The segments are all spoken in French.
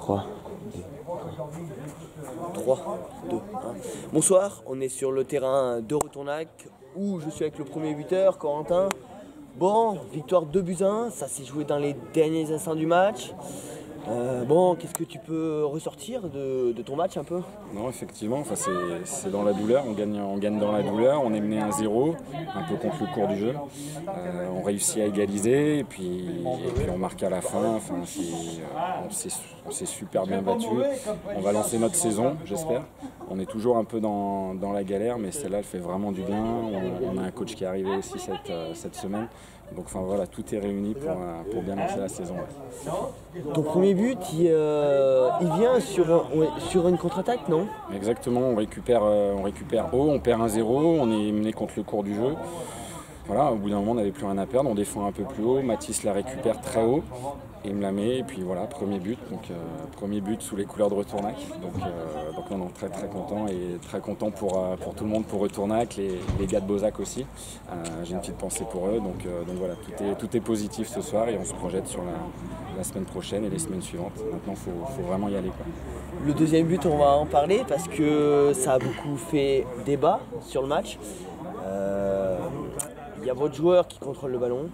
3, 2, 1. Bonsoir, on est sur le terrain de Retournac où je suis avec le premier buteur, Corentin. Bon, victoire 2-1, ça s'est joué dans les derniers instants du match. Bon, qu'est-ce que tu peux ressortir de ton match un peu? Non, effectivement, c'est dans la douleur, on gagne dans la douleur, on est mené 1-0, un peu contre le cours du jeu. On réussit à égaliser et puis on marque à la fin. On s'est super bien battu. On va lancer notre saison, j'espère. On est toujours un peu dans la galère, mais celle-là, elle fait vraiment du bien. On a un coach qui est arrivé aussi cette semaine. Donc voilà, tout est réuni pour bien lancer la saison. Ton premier but, il vient sur une contre-attaque, non? Exactement, on récupère haut, on perd 1-0, on est mené contre le cours du jeu. Voilà, au bout d'un moment, on n'avait plus rien à perdre, on défend un peu plus haut, Mathis la récupère très haut, et il me la met, et puis voilà, premier but sous les couleurs de Retournac. Donc non, très très content, et très content pour tout le monde, pour Retournac, les gars de Beauzac aussi. J'ai une petite pensée pour eux, donc voilà, tout est positif ce soir, et on se projette sur la semaine prochaine et les semaines suivantes. Maintenant, faut vraiment y aller, quoi. Le deuxième but, on va en parler parce que ça a beaucoup fait débat sur le match. Il y a votre joueur qui contrôle le ballon.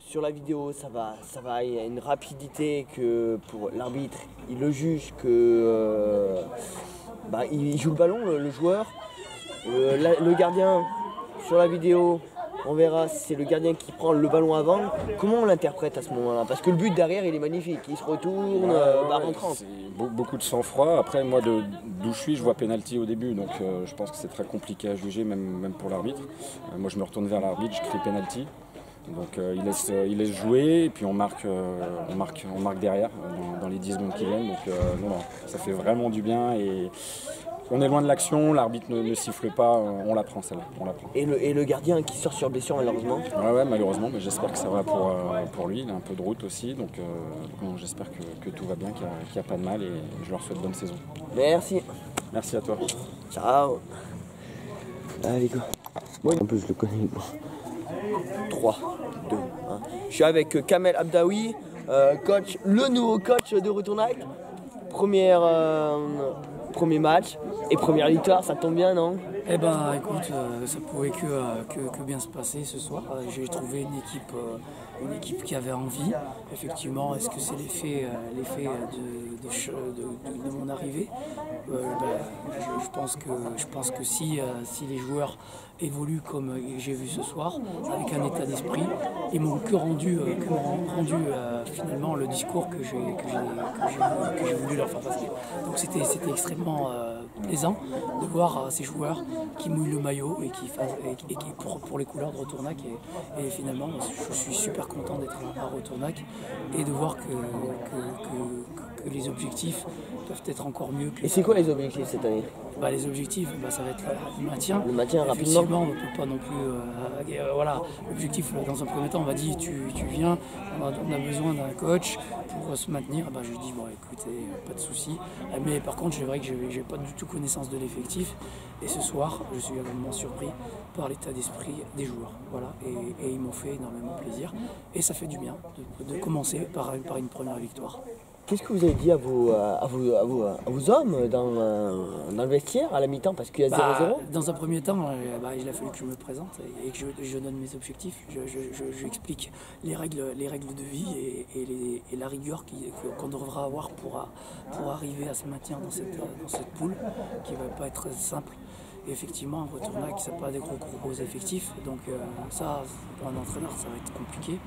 Sur la vidéo, ça va, il y a une rapidité que pour l'arbitre, il le juge que il joue le ballon, le joueur. Le gardien, sur la vidéo, on verra si c'est le gardien qui prend le ballon avant. Comment on l'interprète à ce moment-là? Parce que le but derrière, il est magnifique. Il se retourne, rentrant. C'est beaucoup de sang-froid. Après, moi, d'où je suis, je vois pénalty au début. Donc, je pense que c'est très compliqué à juger, même pour l'arbitre. Moi, je me retourne vers l'arbitre, je crie pénalty. Donc, il laisse jouer et puis on marque derrière dans les 10 secondes qui viennent. Donc, non, ça fait vraiment du bien. Et on est loin de l'action, l'arbitre ne siffle pas, on la prend celle-là. Et le gardien qui sort sur blessure malheureusement? Ouais, malheureusement, mais j'espère que ça va pour lui, il a un peu de route aussi, donc j'espère que tout va bien, qu'il n'y a pas de mal, et je leur souhaite bonne saison. Merci. Merci à toi. Ciao. Allez go. Oui, en plus je le connais. 3, 2, 1. Je suis avec Kamel Abdaoui, le nouveau coach de Retournac. Premier match et première victoire, ça tombe bien, non? Eh ben écoute, ça pouvait que bien se passer ce soir. J'ai trouvé une équipe qui avait envie. Effectivement, est-ce que c'est l'effet de mon arrivée? Je pense que si les joueurs évoluent comme j'ai vu ce soir, avec un état d'esprit, ils m'ont rendu finalement le discours que j'ai voulu leur faire passer. Donc c'était extrêmement plaisant de voir ces joueurs qui mouillent le maillot et qui pour les couleurs de Retournac, et finalement je suis super content d'être à Retournac et de voir que les objectifs peuvent être encore mieux. Et c'est quoi les objectifs cette année? Les objectifs, ça va être le maintien. Le maintien rapidement. Effectivement, on ne peut pas non plus. Voilà, l'objectif, dans un premier temps, on m'a dit tu viens, on a besoin d'un coach pour se maintenir. Je lui dis bon, écoutez, pas de souci. Mais par contre, c'est vrai que je n'ai pas du tout connaissance de l'effectif. Et ce soir, je suis également surpris par l'état d'esprit des joueurs. Voilà, et ils m'ont fait énormément plaisir. Et ça fait du bien de commencer par une première victoire. Qu'est-ce que vous avez dit à vos hommes dans le vestiaire à la mi-temps, parce qu'il y a 0-0? Dans un premier temps, il a fallu que je me présente et que je donne mes objectifs. J'explique les règles de vie et la rigueur qu'on devra avoir pour arriver à se maintenir dans cette poule qui ne va pas être simple. Et effectivement, un Retournac, ça n'a pas des gros effectifs, donc ça, pour un entraîneur, ça va être compliqué.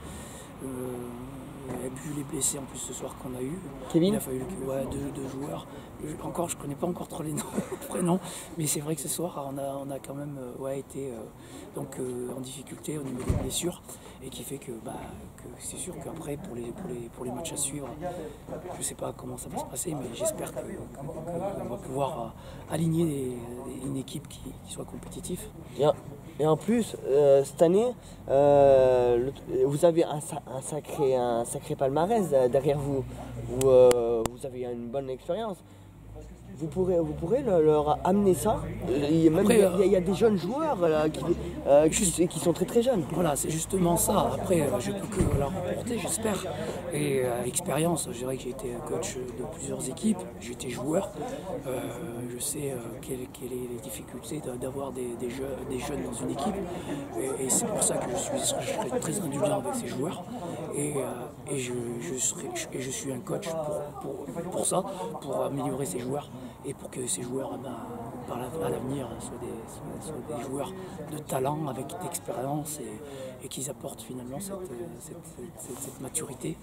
Et puis les blessés en plus ce soir qu'on a eu. Kevin? Il a fallu que deux joueurs. Je ne connais pas encore trop les prénoms, mais c'est vrai que ce soir on a quand même été en difficulté au niveau des blessures, et qui fait que c'est sûr qu'après pour les matchs à suivre, je ne sais pas comment ça va se passer, mais j'espère qu'on va pouvoir aligner une équipe qui soit compétitive. Et en plus, cette année, vous avez un sacré palmarès derrière vous. Vous avez une bonne expérience. vous pourrez leur amener ça. Il y a des jeunes joueurs là, qui sont très très jeunes. Voilà, c'est justement ça. Après, je peux que la remporter, j'espère. Et expérience, je dirais que j'ai été coach de plusieurs équipes, j'ai été joueur. Je sais quelles sont les difficultés d'avoir des jeunes dans une équipe. Et c'est pour ça que je serai très indulgent avec ces joueurs. Et je suis un coach pour ça, pour améliorer ces joueurs et pour que ces joueurs, à l'avenir, soient des joueurs de talent avec d'expérience et qu'ils apportent finalement cette maturité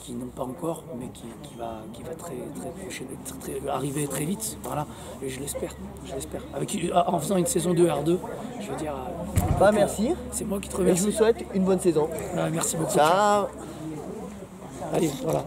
qui n'ont pas encore, mais qui va arriver très vite. Voilà, et je l'espère. En faisant une saison 2 R2, je veux dire. Merci. C'est moi qui te Et remercie. je vous souhaite une bonne saison. Merci beaucoup. Ciao. Allez, voilà.